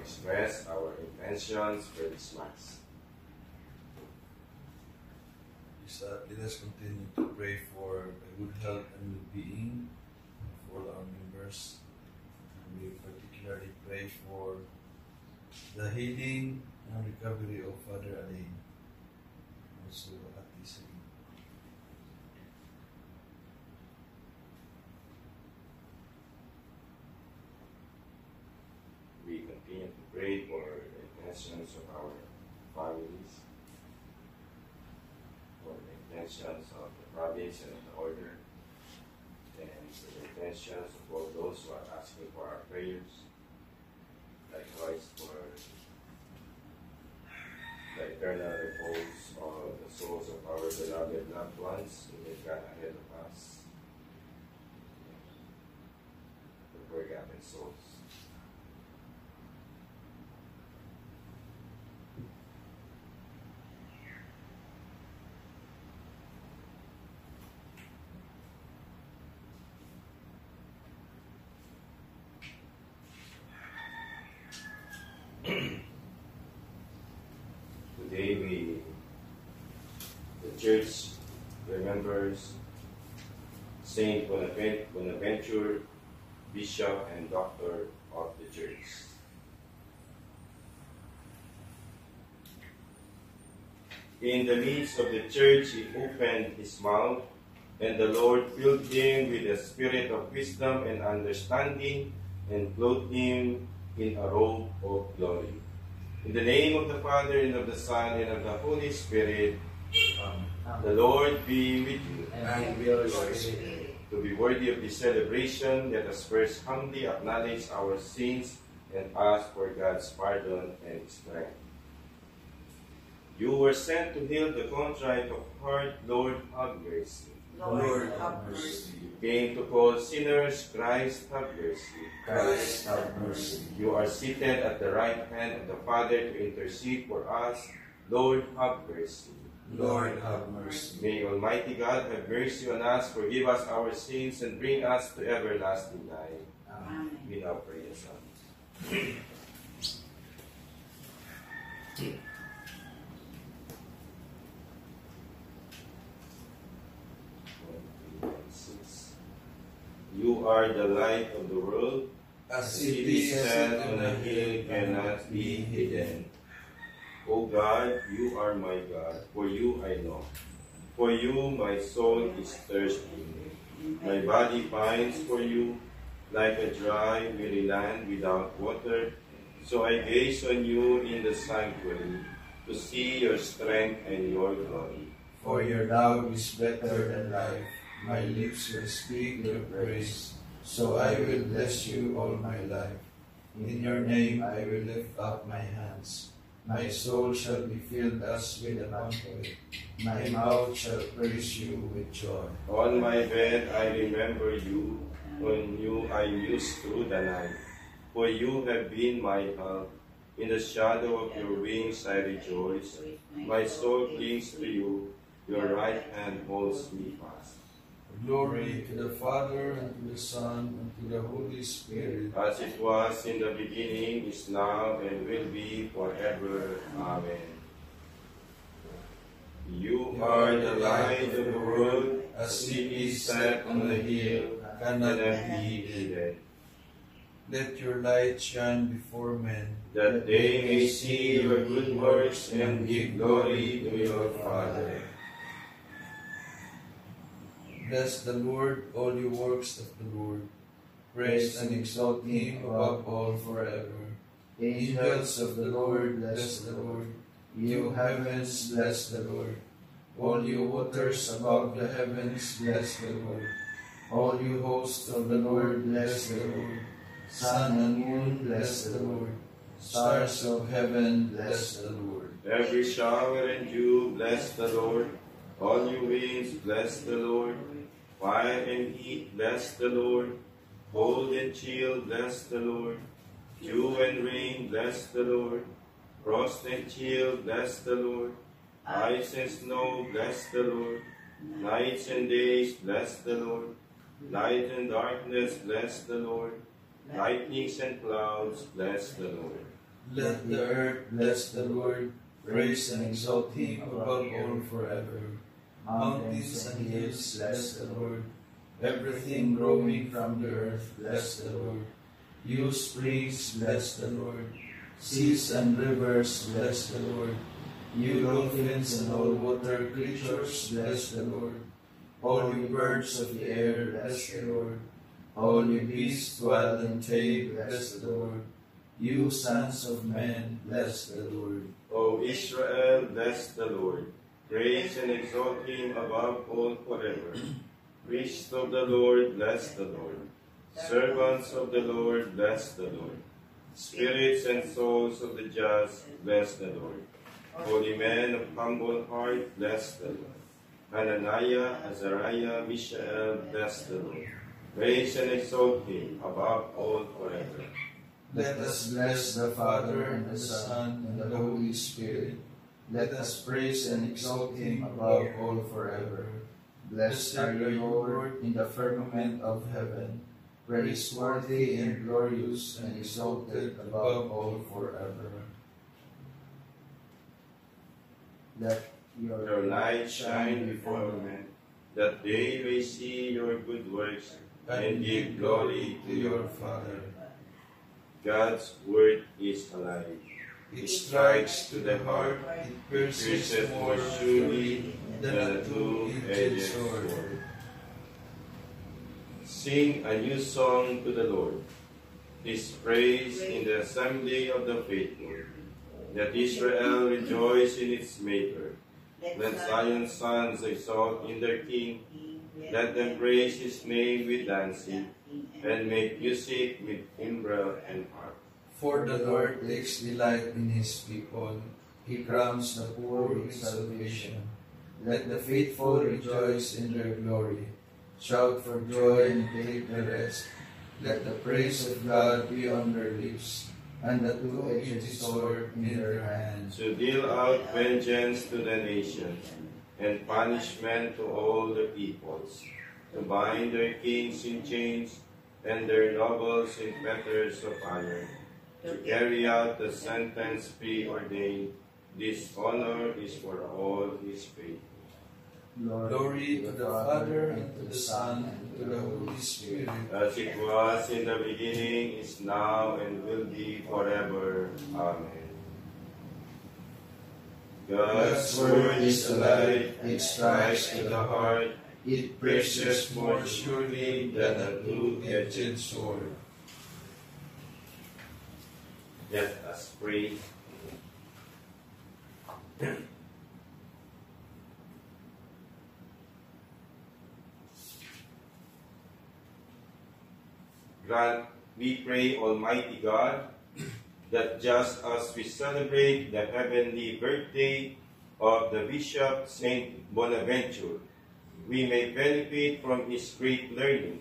express our intentions for this Mass. Let us continue to pray for good health and well-being of all our members. And we particularly pray for the healing and recovery of Father Alain, also Ate Celine. We continue to pray for the intentions of our families, for the intentions of the province and of the order, and for the intentions of all those who are asking for our prayers. Likewise for the eternal repose of the souls of our beloved loved ones who have gone ahead of us, the forgotten souls. Today the Church remembers Saint Bonaventure, Bishop and Doctor of the Church. In the midst of the Church, he opened his mouth, and the Lord filled him with the spirit of wisdom and understanding, and clothed him in a robe of glory. In the name of the Father, and of the Son, and of the Holy Spirit, Amen. The Lord be with you. And with your spirit. To be worthy of this celebration, let us first humbly acknowledge our sins and ask for God's pardon and strength. You were sent to heal the contrite of heart. Lord, have mercy. Lord, have mercy. You came to call sinners. Christ, have mercy. Christ, have mercy. You are seated at the right hand of the Father to intercede for us. Lord, have mercy. Lord, have mercy. May Almighty God have mercy on us, forgive us our sins, and bring us to everlasting life. Amen. We now pray the Son. You are the light of the world. A City set on a hill cannot be hidden. O God, you are my God, for you I know. For you my soul is thirsty. My body pines for you, like a dry, weary land without water. So I gaze on you in the sanctuary, to see your strength and your glory. For your love is better than life. My lips will speak your praise. So I will bless you all my life. In your name I will lift up my hands. My soul shall be filled as with a banquet. My mouth shall praise you with joy. On my bed I remember you. On you I muse through the night. For you have been my help. In the shadow of your wings I rejoice. My soul clings to you. Your right hand holds me fast. Glory to the Father, and to the Son, and to the Holy Spirit. As it was in the beginning, is now, and will be forever. Amen. You are the light of the world. A city set on a hill cannot be hidden. Let your light shine before men, That they may see your good works and give glory to your Father. Bless the Lord, all you works of the Lord. Praise and exalt him above all forever. Angels of the Lord, bless the Lord. You heavens, bless the Lord. All you waters above the heavens, bless the Lord. All you hosts of the Lord, bless the Lord. Sun and moon, bless the Lord. Stars of heaven, bless the Lord. Every shower and dew, bless the Lord. All you winds, bless the Lord. Fire and heat, bless the Lord. Cold and chill, bless the Lord. Dew and rain, bless the Lord. Frost and chill, bless the Lord. Ice and snow, bless the Lord. Nights and days, bless the Lord. Light and darkness, bless the Lord. Lightnings and clouds, bless the Lord. Let the earth bless the Lord, praise and exalt him above all forever. Mountains and hills bless the Lord, everything growing from the earth bless the Lord. You springs bless the Lord, seas and rivers bless the Lord. You dolphins and all water creatures bless the Lord. All you birds of the air bless the Lord. All you beasts wild and tame bless the Lord. You sons of men bless the Lord. O Israel, bless the Lord. Praise and exalt him above all forever. Priests of the Lord, bless the Lord. Servants of the Lord, bless the Lord. Spirits and souls of the just, bless the Lord. Holy men of humble heart, bless the Lord. Hananiah, Azariah, Mishael, bless the Lord. Praise and exalt him above all forever. Let us bless the Father and the Son and the Holy Spirit. Let us praise and exalt him above all forever. Blessed are you, Lord, in the firmament of heaven, praiseworthy and glorious and exalted above all forever. Let Your light shine before men, that they may see your good works and give glory to your Father. God's word is alive. It strikes to the heart, it pierces more surely than a two-edged sword. Sing a new song to the Lord. His praise in the assembly of the faithful. Let Israel rejoice in its Maker. Let Zion's sons exalt in their King. Let them praise his name with dancing, and make music with timbrel and harp. For the Lord takes delight in his people. He crowns the poor with salvation. Let the faithful rejoice in their glory. Shout for joy and take the rest. Let the praise of God be on their lips, and the two-edged sword in their hands. To deal out vengeance to the nations, and punishment to all the peoples. To bind their kings in chains, and their nobles in fetters of iron. To carry out the sentence preordained. This honor is for all his faithful. Glory to the Father, and to the Son, and to the Holy Spirit. As it was in the beginning, is now, and will be forever. Amen. God's word is alive, it strikes to the heart, it pierces more surely than a two-edged sword. Let us pray. Grant, we pray, Almighty God, that just as we celebrate the heavenly birthday of the Bishop Saint Bonaventure, we may benefit from his great learning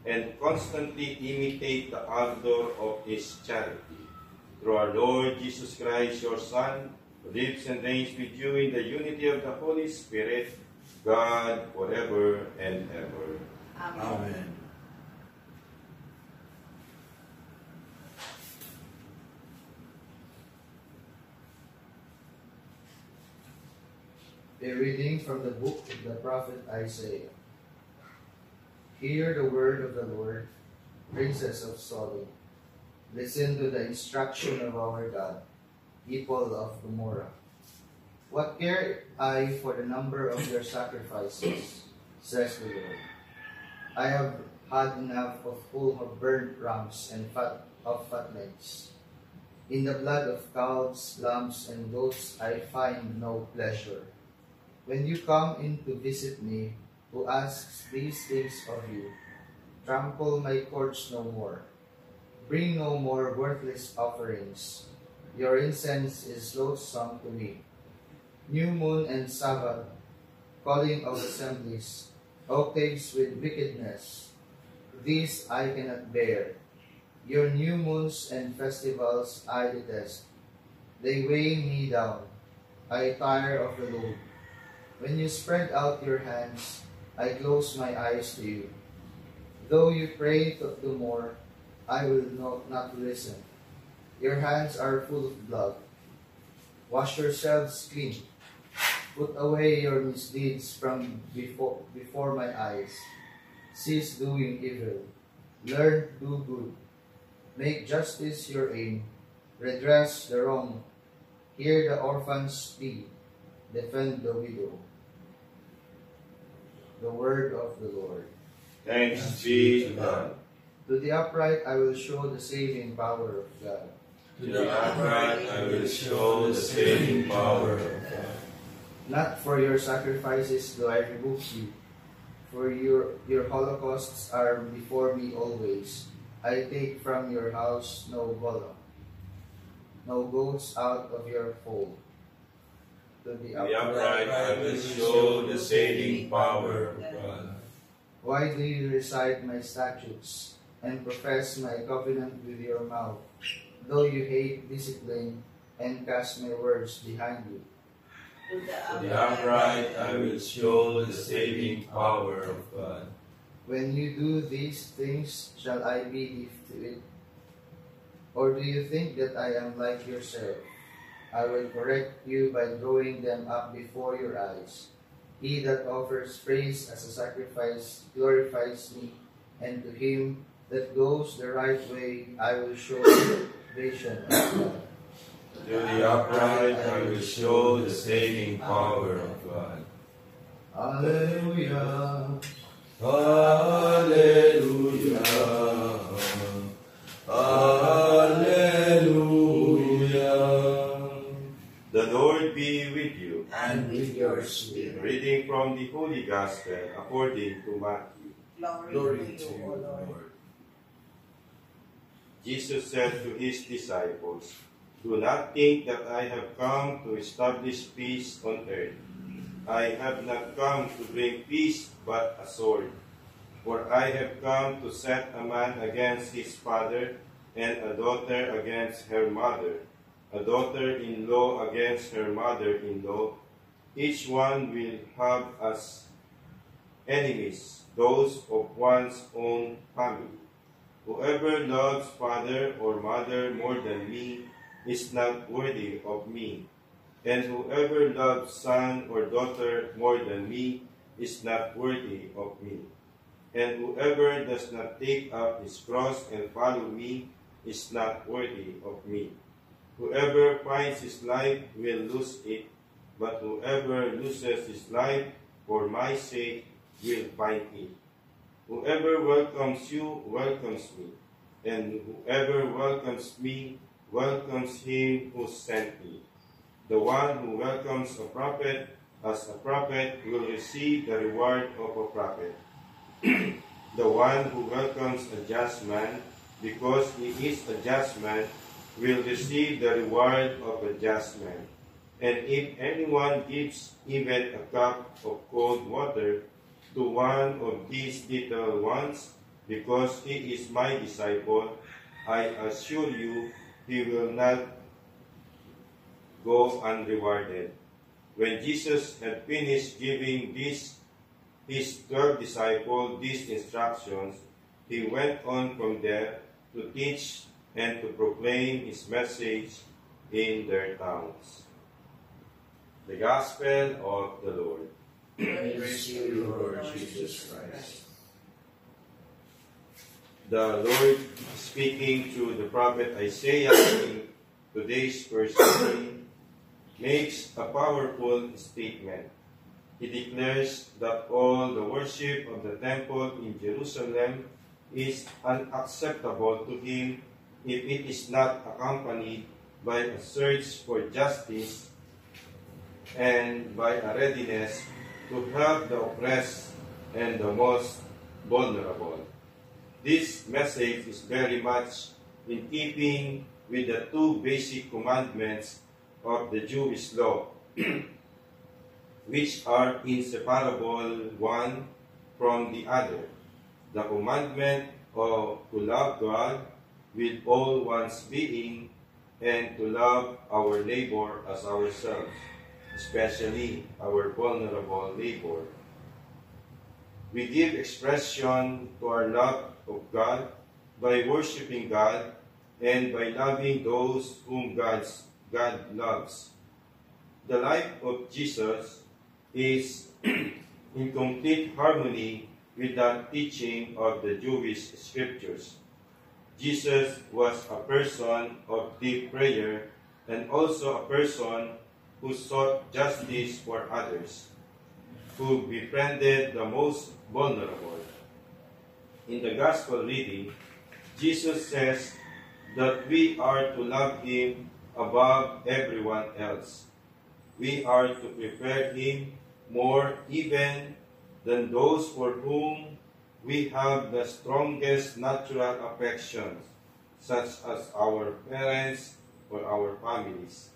and constantly imitate the ardor of his charity. Through our Lord Jesus Christ, your Son, who lives and reigns with you in the unity of the Holy Spirit, God, forever and ever. Amen. A reading from the book of the prophet Isaiah. Hear the word of the Lord, Princess of Solomon. Listen to the instruction of our God, people of Gomorrah. What care I for the number of your sacrifices, says the Lord. I have had enough of whole burnt rams and fatlings. In the blood of calves, lambs, and goats I find no pleasure. When you come in to visit me, who asks these things of you, trample my courts no more. Bring no more worthless offerings. Your incense is loathsome to me. New moon and Sabbath, calling of assemblies, octaves with wickedness, these I cannot bear. Your new moons and festivals I detest. They weigh me down. I tire of the load. When you spread out your hands, I close my eyes to you. Though you pray to more, I will not listen. Your hands are full of blood. Wash yourselves clean. Put away your misdeeds from before my eyes. Cease doing evil. Learn to do good. Make justice your aim. Redress the wrong. Hear the orphan's plea. Defend the widow. The word of the Lord. Thanks be to God. To the upright I will show the saving power of God. To the upright I will show the saving power of God. Not for your sacrifices do I rebuke you, for your holocausts are before me always. I take from your house no bullock, no goats out of your fold. To the To the upright I will show the saving power of God. Why do you recite my statutes and profess my covenant with your mouth, though you hate discipline and cast my words behind you? To the upright I will show the saving power of God. When you do these things, shall I be deaf to it? Or do you think that I am like yourself? I will correct you by drawing them up before your eyes. He that offers praise as a sacrifice glorifies me, and to him that goes the right way I will show salvation of God. To the upright I will show the saving power of God. Alleluia. Hallelujah. Hallelujah. The Lord be with you. And with your spirit. Reading from the Holy Gospel according to Matthew. Glory to you, Lord. Jesus said to his disciples, "Do not think that I have come to establish peace on earth. I have not come to bring peace but a sword. For I have come to set a man against his father, and a daughter against her mother, a daughter-in-law against her mother-in-law. Each one will have as enemies those of one's own family. Whoever loves father or mother more than me is not worthy of me, and whoever loves son or daughter more than me is not worthy of me. And whoever does not take up his cross and follow me is not worthy of me. Whoever finds his life will lose it, but whoever loses his life for my sake will find it. Whoever welcomes you welcomes me, and whoever welcomes me welcomes him who sent me. The one who welcomes a prophet as a prophet will receive the reward of a prophet. The one who welcomes a just man because he is a just man will receive the reward of a just man. And if anyone gives even a cup of cold water to one of these little ones, because he is my disciple, I assure you he will not go unrewarded." When Jesus had finished giving his 12 disciples these instructions, he went on from there to teach and to proclaim his message in their towns. The Gospel of the Lord. Praise to you, Lord Jesus Christ. The Lord, speaking through the prophet Isaiah in today's first reading, makes a powerful statement. He declares that all the worship of the temple in Jerusalem is unacceptable to him if it is not accompanied by a search for justice and by a readiness to help the oppressed and the most vulnerable. This message is very much in keeping with the two basic commandments of the Jewish law, which are inseparable one from the other. The commandment of to love God with all one's being and to love our neighbor as ourselves, especially our vulnerable neighbor. We give expression to our love of God by worshiping God and by loving those whom God loves. The life of Jesus is in complete harmony with the teaching of the Jewish scriptures. Jesus was a person of deep prayer and also a person who sought justice for others, who befriended the most vulnerable. In the Gospel reading, Jesus says that we are to love Him above everyone else. We are to prefer Him more even than those for whom we have the strongest natural affections, such as our parents or our families.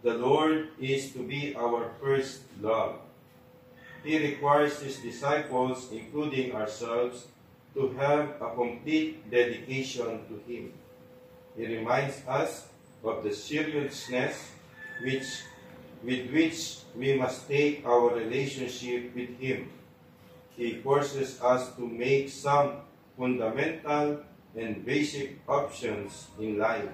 The Lord is to be our first love. He requires His disciples, including ourselves, to have a complete dedication to Him. He reminds us of the seriousness with which we must take our relationship with Him. He forces us to make some fundamental and basic options in life.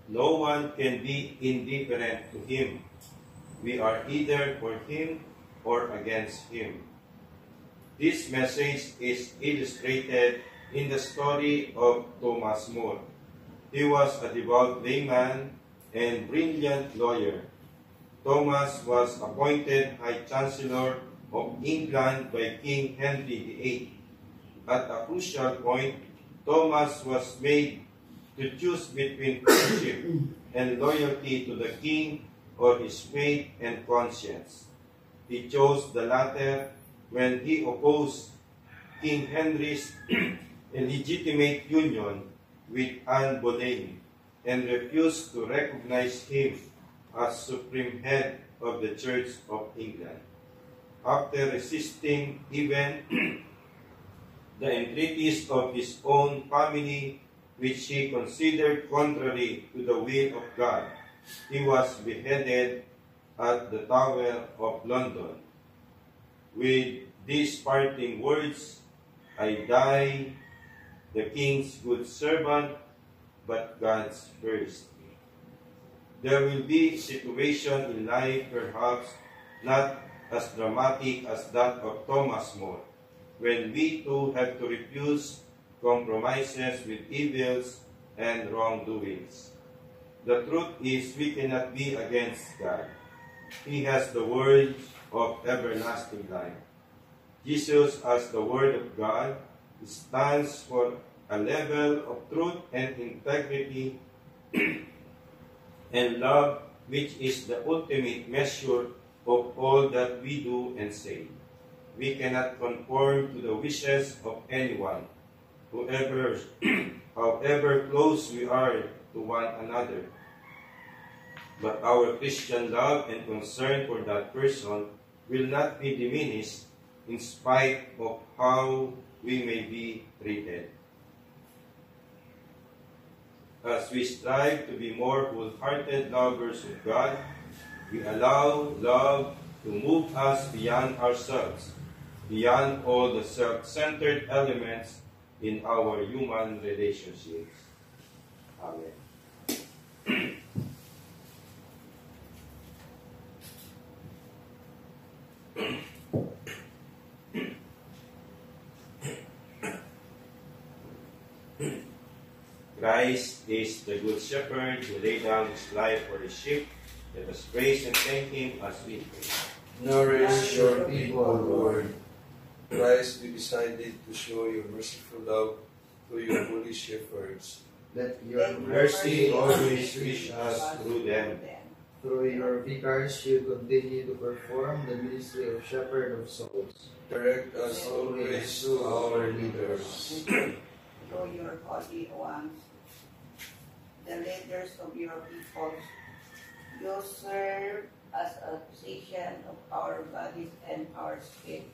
No one can be indifferent to Him. We are either for Him or against Him. This message is illustrated in the story of Thomas More. He was a devout layman and brilliant lawyer. Thomas was appointed High Chancellor of England by King Henry VIII. At a crucial point, Thomas was made to choose between friendship and loyalty to the king or his faith and conscience. He chose the latter when he opposed King Henry's illegitimate union with Anne Boleyn and refused to recognize him as supreme head of the Church of England. After resisting even the entreaties of his own family, which he considered contrary to the will of God, he was beheaded at the Tower of London. With these parting words, "I die, the king's good servant, but God's first." There will be situations in life, perhaps not as dramatic as that of Thomas More, when we too have to refuse compromises with evils and wrongdoings. The truth is, we cannot be against God. He has the word of everlasting life. Jesus, as the Word of God, stands for a level of truth and integrity and love, which is the ultimate measure of all that we do and say. We cannot conform to the wishes of anyone, however close we are to one another. But our Christian love and concern for that person will not be diminished in spite of how we may be treated. As we strive to be more wholehearted lovers of God, we allow love to move us beyond ourselves, beyond all the self-centered elements in our human relationships. Amen. Christ is the good shepherd who laid down his life for his sheep. Let us praise and thank him as we pray. Nourish your people, Lord. Christ, we decided to show your merciful love to your holy shepherds. Let your Mercy always reach us through them. through your vicars, you continue to perform the ministry of shepherd of souls. Direct us always to our leaders. Through your holy ones, the leaders of your people, you serve as a physician of our bodies and our spirits.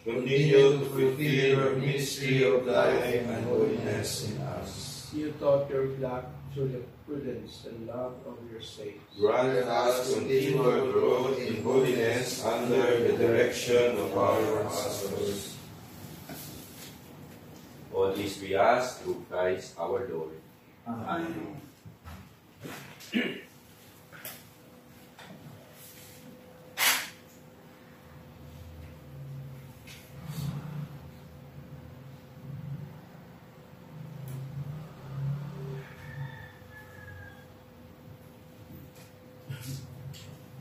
Continue to fulfill your ministry of life and holiness in us. You taught your flock through the prudence and love of your saints. Grant us continual growth in holiness under the direction of our apostles. All this we ask through Christ our Lord. Amen.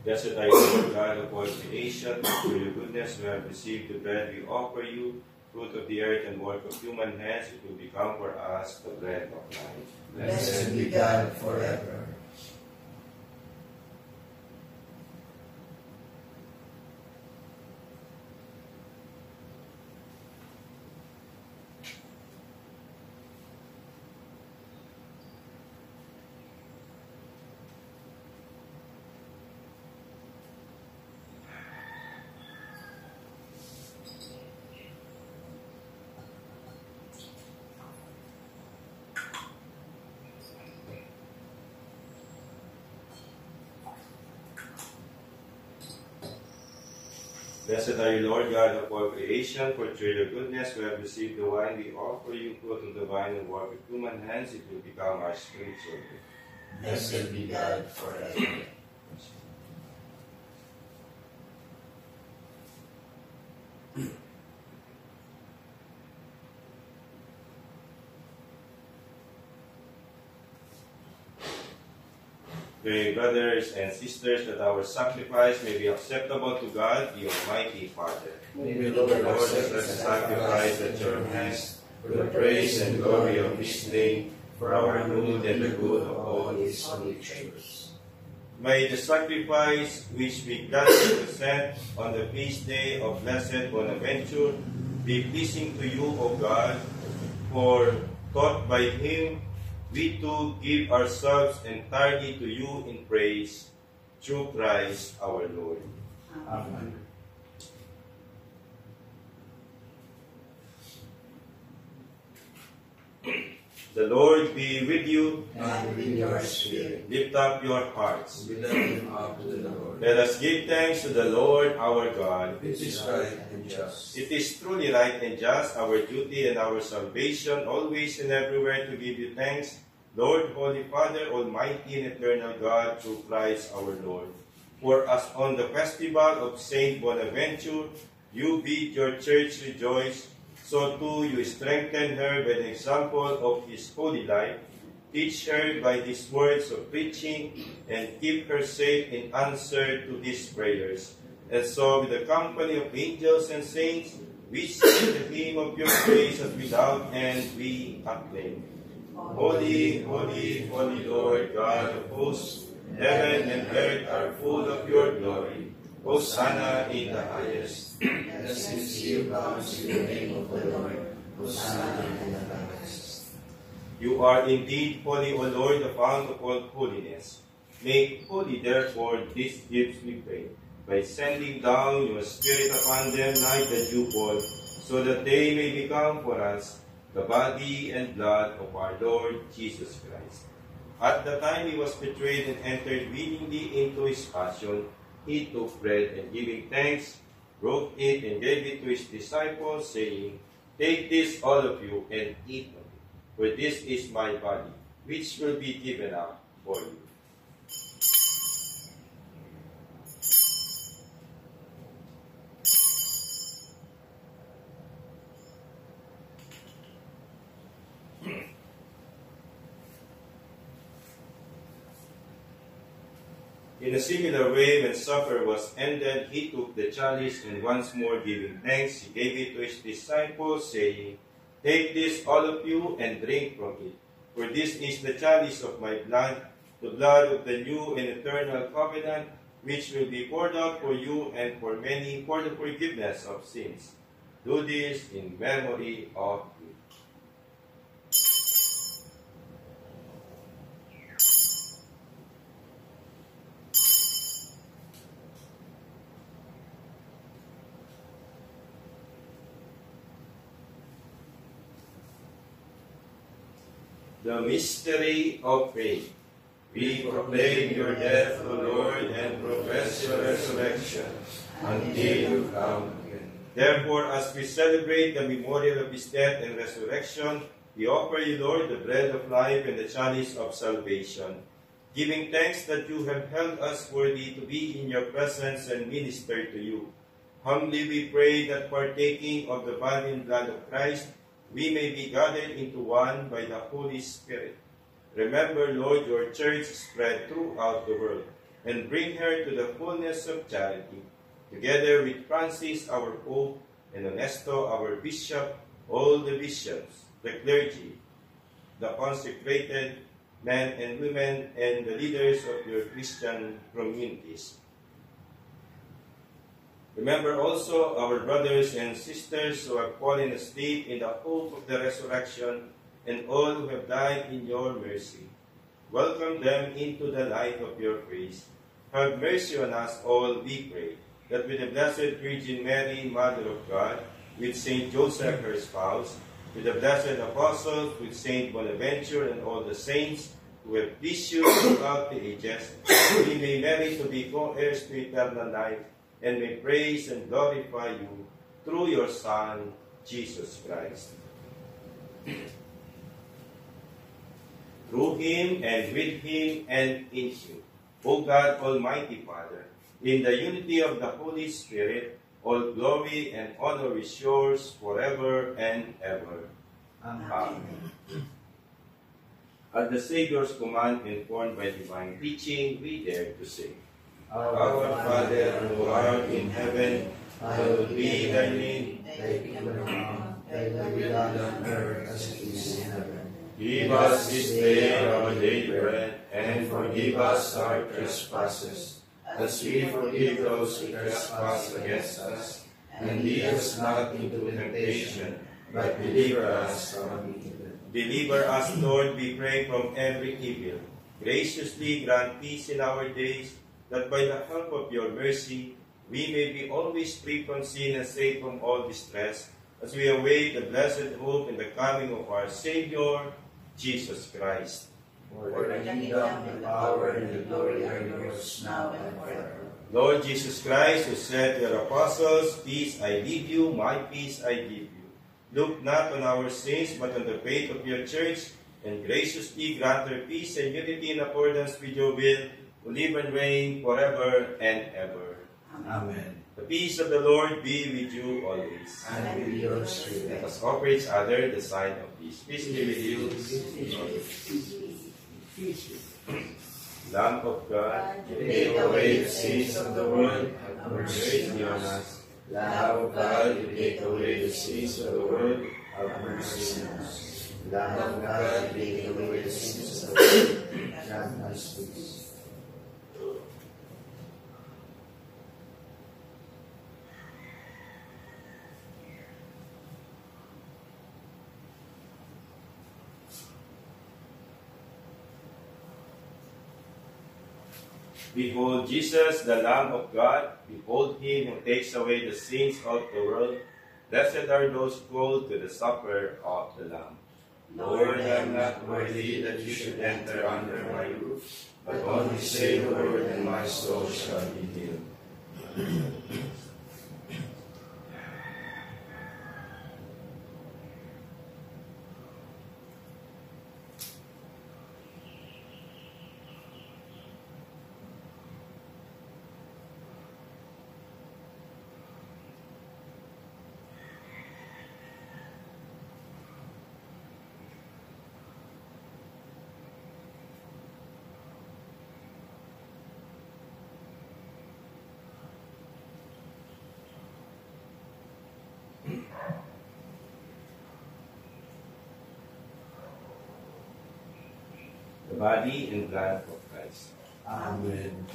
Blessed are you, Lord God of all creation, through your goodness we have received the bread we offer you, fruit of the earth and work of human hands, it will become for us the bread of life. Blessed be God forever. Blessed are you, Lord God of all creation, for through your goodness we have received the wine we offer you, fruit of the vine and work of human hands, it will become our spiritual gift. Blessed be God forever. Pray, brothers and sisters, that our sacrifice may be acceptable to God, the Almighty Father. May the Lord, Lord accept accept the sacrifice at your hands, for the praise and glory of His name, for our good and the good of all His holy church. May the sacrifice which we gladly present on the feast day of Blessed Bonaventure be pleasing to you, O God, for taught by Him, we too give ourselves entirely to you in praise, through Christ our Lord. Amen. The Lord be with you. and with your spirit. Lift up your hearts. We lift them up to the Lord. Let us give thanks to the Lord our God. It is right and just. It is truly right and just, our duty and our salvation, always and everywhere to give you thanks, Lord, Holy Father, Almighty and eternal God, through Christ our Lord. For as on the festival of Saint Bonaventure, you bid your church rejoice, so too you strengthen her by the example of his holy life. Teach her by these words of preaching, and keep her safe in answer to these prayers. And so, with the company of angels and saints, we sing the hymn of your praise as without end we acclaim. Holy, holy, holy Lord, God of hosts, heaven and earth are full of your glory. Hosanna in the highest. Blessed is he who comes in the name of the Lord. Hosanna in the highest. You are indeed holy, O Lord, the fount of all holiness. Make holy, therefore, these gifts, we pray, by sending down your Spirit upon them like the dewfall, so that they may become for us the body and blood of our Lord Jesus Christ. At the time he was betrayed and entered willingly into his passion, he took bread and giving thanks, broke it and gave it to his disciples, saying, Take this, all of you, and eat of it, for this is my body, which will be given up for you. In a similar way, when supper was ended, he took the chalice, and once more giving thanks, he gave it to his disciples, saying, Take this, all of you, and drink from it. For this is the chalice of my blood, the blood of the new and eternal covenant, which will be poured out for you and for many for the forgiveness of sins. Do this in memory of me. The mystery of faith. We proclaim your death, O Lord, and profess your resurrection until you come again. Therefore, as we celebrate the memorial of his death and resurrection, we offer you, Lord, the bread of life and the chalice of salvation, giving thanks that you have held us worthy to be in your presence and minister to you. Humbly we pray that partaking of the body and blood of Christ, we may be gathered into one by the Holy Spirit. Remember, Lord, your church spread throughout the world, and bring her to the fullness of charity, together with Francis, our Pope, and Ernesto, our Bishop, all the bishops, the clergy, the consecrated men and women, and the leaders of your Christian communities. Remember also our brothers and sisters who have fallen asleep in the hope of the resurrection, and all who have died in your mercy. Welcome them into the light of your grace. Have mercy on us all, we pray, that with the Blessed Virgin Mary, Mother of God, with Saint Joseph, her spouse, with the blessed apostles, with Saint Bonaventure and all the saints who have pleased you throughout the ages, we may merit to be co-heirs to eternal life, and may praise and glorify you through your Son, Jesus Christ. Through him, and with him, and in him, O God, Almighty Father, in the unity of the Holy Spirit, all glory and honor is yours forever and ever. Amen. At the Savior's command, informed by divine teaching, we dare to say, Our Father, who art in heaven, hallowed be thy name. Thy kingdom come, thy will be done on earth as it is in heaven. Give us this day our daily bread, and forgive us our trespasses, as we forgive those who trespass against us. And lead us not into temptation, but deliver us from evil. Deliver us, Lord, we pray, from every evil. Graciously grant peace in our days, that by the help of your mercy, we may be always free from sin and safe from all distress, as we await the blessed hope in the coming of our Savior, Jesus Christ. For the kingdom, the power, and the glory are yours, now and forever. Lord Jesus Christ, who said to your apostles, Peace I leave you, my peace I give you. Look not on our sins, but on the faith of your church, and graciously grant her peace and unity in accordance with your will, who live and reign forever and ever. Amen. The peace of the Lord be with you always. And with your spirit. Let us offer each other the sign of peace. Peace be with you. Lamb of God, take away the sins of the world, have mercy on us. Lamb of God, you take away the sins of the world, have mercy on us. Lamb of God, take away the sins of the world, grant us peace. Behold Jesus, the Lamb of God. Behold him who takes away the sins of the world. Blessed are those called to the supper of the Lamb. Lord, I am not worthy that you should enter under my roof, but only say the word, and my soul shall be healed. The body and blood of Christ. Amen.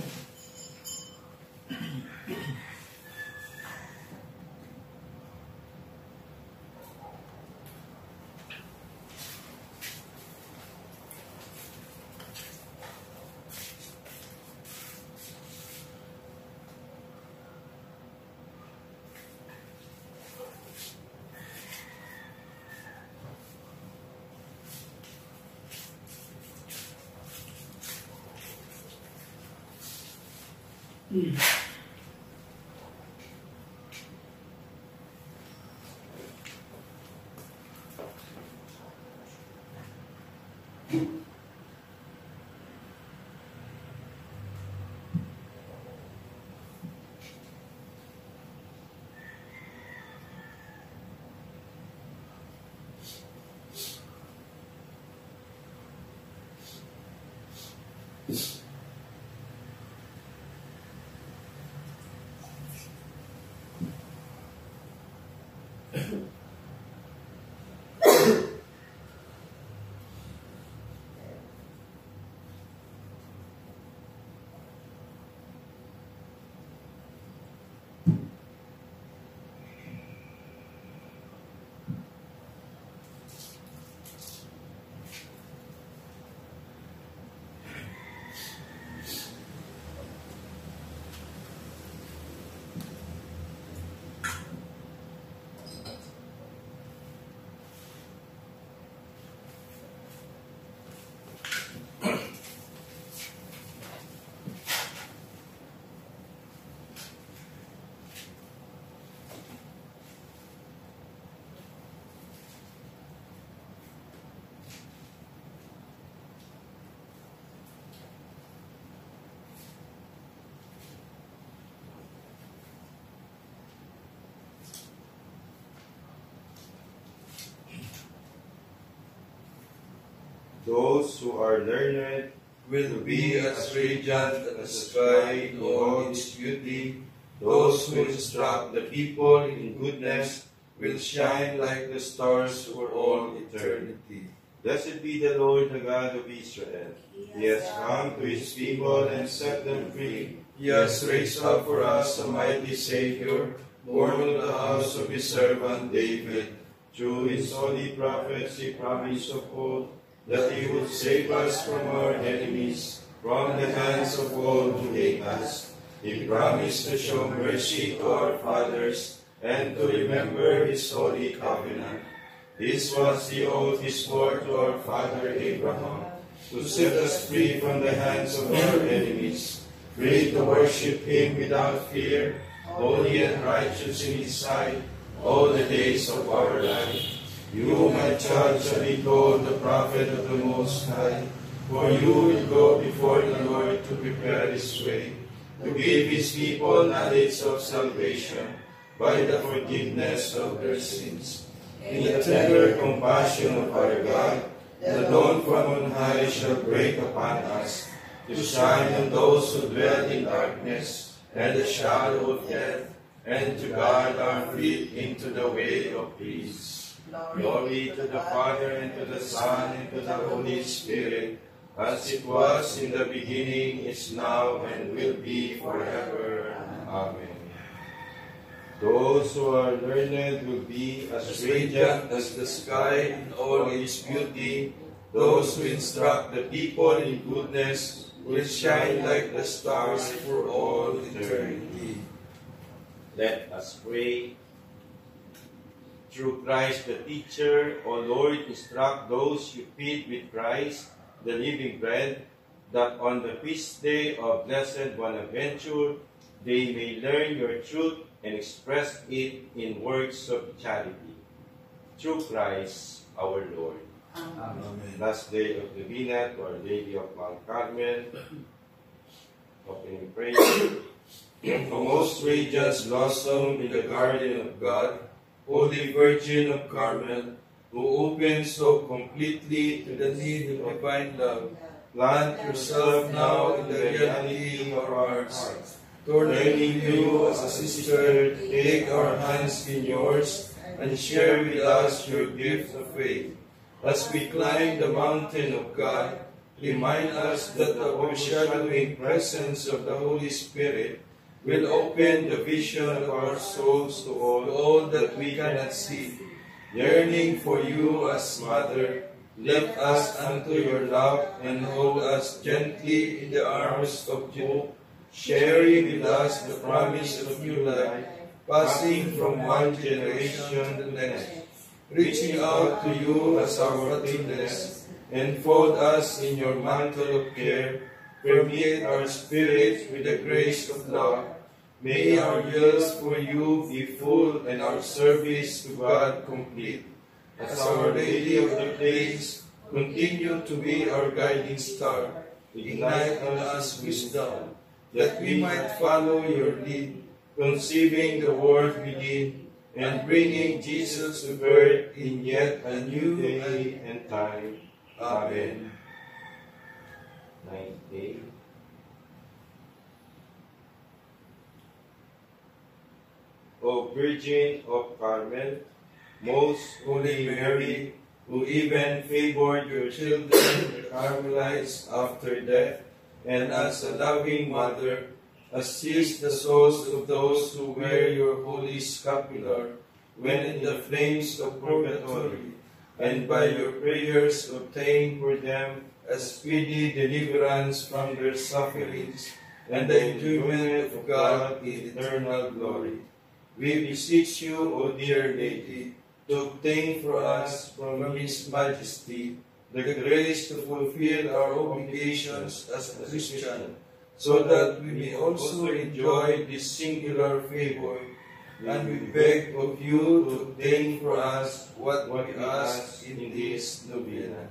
Those who are learned will be as radiant as the sky in all its beauty. Those who instruct the people in goodness will shine like the stars for all eternity. Blessed be the Lord, the God of Israel. He has come to his people and set them free. He has raised up for us a mighty Savior, born of the house of his servant David. Through his holy prophets he promised of old that he would save us from our enemies, from the hands of all who hate us. He promised to show mercy to our fathers and to remember his holy covenant. This was the oath he swore to our father Abraham, to set us free from the hands of our enemies, free to worship him without fear, holy and righteous in his sight, all the days of our life. You, my child, shall be called the prophet of the Most High, for you will go before the Lord to prepare his way, to give his people knowledge of salvation by the forgiveness of their sins. In the tender compassion of our God, the dawn from on high shall break upon us, to shine on those who dwell in darkness and the shadow of death, and to guide our feet into the way of peace. Glory to the Father, and to the Son, and to the Holy Spirit, as it was in the beginning, is now, and will be forever. Amen. Those who are learned will be as radiant as the sky in all its beauty. Those who instruct the people in goodness will shine like the stars for all eternity. Let us pray. Through Christ the teacher, O Lord, instruct those you feed with Christ, the living bread, that on the feast day of Blessed Bonaventure, they may learn your truth and express it in works of charity. Through Christ our Lord. Amen. Last day of the Novena to Our Lady of Mount Carmel. Opening prayer. O most radiant blossom in the garden of God, Holy Virgin of Carmel, who opens so completely to the need of divine love, plant yourself now in the reality of our hearts. Turning you as a sister, take our hands in yours and share with us your gift of faith. As we climb the mountain of God, remind us that the overshadowing presence of the Holy Spirit will open the vision of our souls to all that we cannot see. Yearning for you as Mother, lift us unto your love and hold us gently in the arms of hope, sharing with us the promise of new life, passing from one generation to the next, reaching out to you as our witness, enfold us in your mantle of care, permeate our spirits with the grace of love. May our years for you be full and our service to God complete. As Our Lady of the Plains, Continue to be our guiding star. Ignite in us wisdom, that we might follow your lead, conceiving the word within, and bringing Jesus to birth in yet a new day and time. Amen. 9th day. O Virgin of Carmel, most Holy Mary, who even favored your children, the Carmelites, after death, and as a loving mother, assist the souls of those who wear your holy scapular when in the flames of purgatory, and by your prayers obtain for them a speedy deliverance from their sufferings and the enjoyment of God in eternal glory. We beseech you, O dear Lady, to obtain for us from His Majesty the grace to fulfill our obligations as a Christian, so that we may also enjoy this singular favor. And we beg of you to obtain for us what we ask in this novena.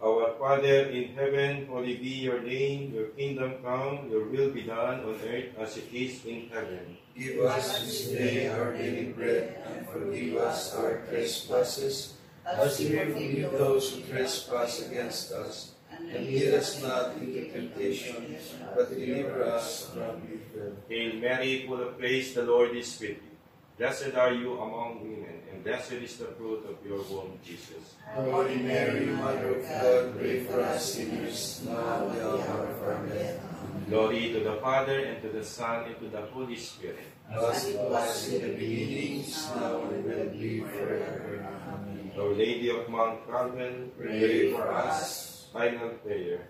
Our Father in heaven, holy be your name, your kingdom come, your will be done on earth as it is in heaven. Give us this day our daily bread, and forgive us our trespasses, as we forgive those who trespass against us. And lead us not into temptation, but deliver us from evil. Hail Mary, full of grace, the Lord is with you. Blessed are you among women, and blessed is the fruit of your womb, Jesus. Holy Mary, Mother of God, pray for us sinners, now and at the hour of our death. Glory to the Father, and to the Son, and to the Holy Spirit. As it was in the beginning, is now, and will be forever. Amen. Our Lady of Mount Carmel, Pray for us. Final prayer.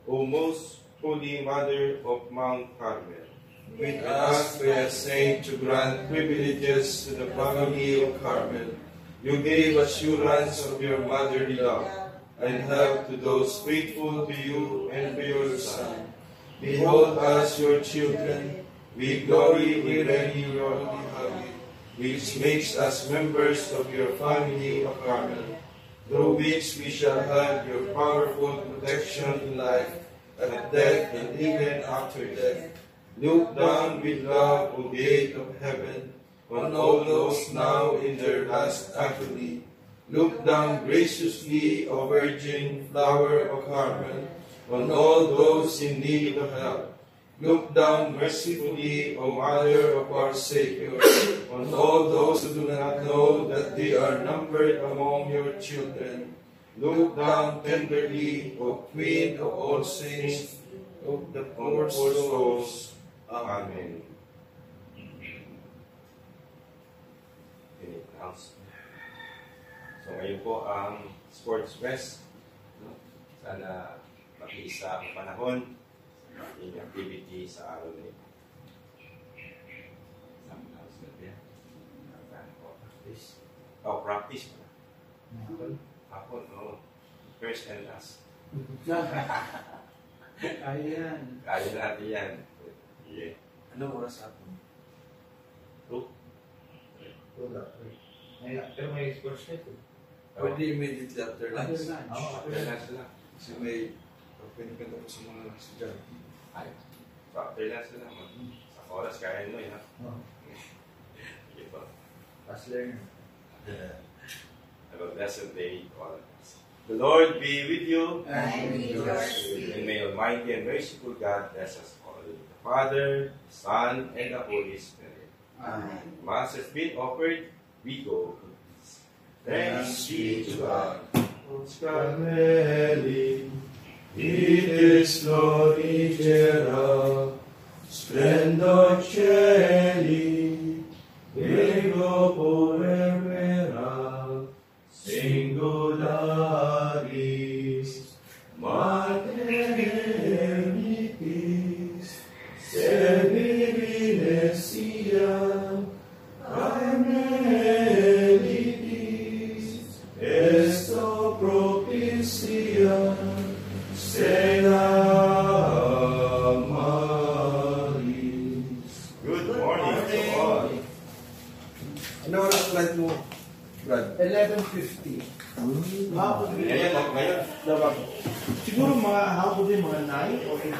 O most holy Mother of Mount Carmel, We ask by a saint to grant privileges to the family of Carmel. You gave assurance of your motherly love, and help to those faithful to you and to your Son. Behold us, your children. We glory wherein you are holy, which makes us members of your family of Carmel, through which we shall have your powerful protection in life, at death, and even after death. Look down with love, O gate of heaven, on all those now in their last agony. Look down graciously, O Virgin Flower of Carmel, on all those in need of help. Look down mercifully, O Mother of our Savior, on all those who do not know that they are numbered among your children. Look down tenderly, O Queen of all saints, of the poor souls. Amen. So ngayon po ang Sports Fest. No? Sana mag-iisa ang panahon sa ating activity sa araw na ito. Some announcement there. Oh, practice pa. Hapon, oo. First and last. Ayan. Kaya natin yan. Yeah. Anong oras ako? Wala. Pero may sports net. Pwede immediately after lunch. After lunch. After lunch lang. Kasi may pinipinta ko sa mga estudyante. Ay, so after lunch lang. Sa oras kaya mo yun, ha? Sige po. As learner. Have a blessed day to all of us. The Lord be with you. And with your spirit. And may Almighty and merciful God bless us all. The Father, the Son, and the Holy Spirit. Amen. Mass has been offered. We go in peace. Thanks be to God. Carmeli, ides florigera, splendor cieli, ego puervera, singularis, mater emitis, servile sia, Carmelitis, esto propicia, Morning to all. Ano oras flight mo, Brad? 11:50. Hapon din. Ngayon. Siguro mga hapon din, mga 9 or 8.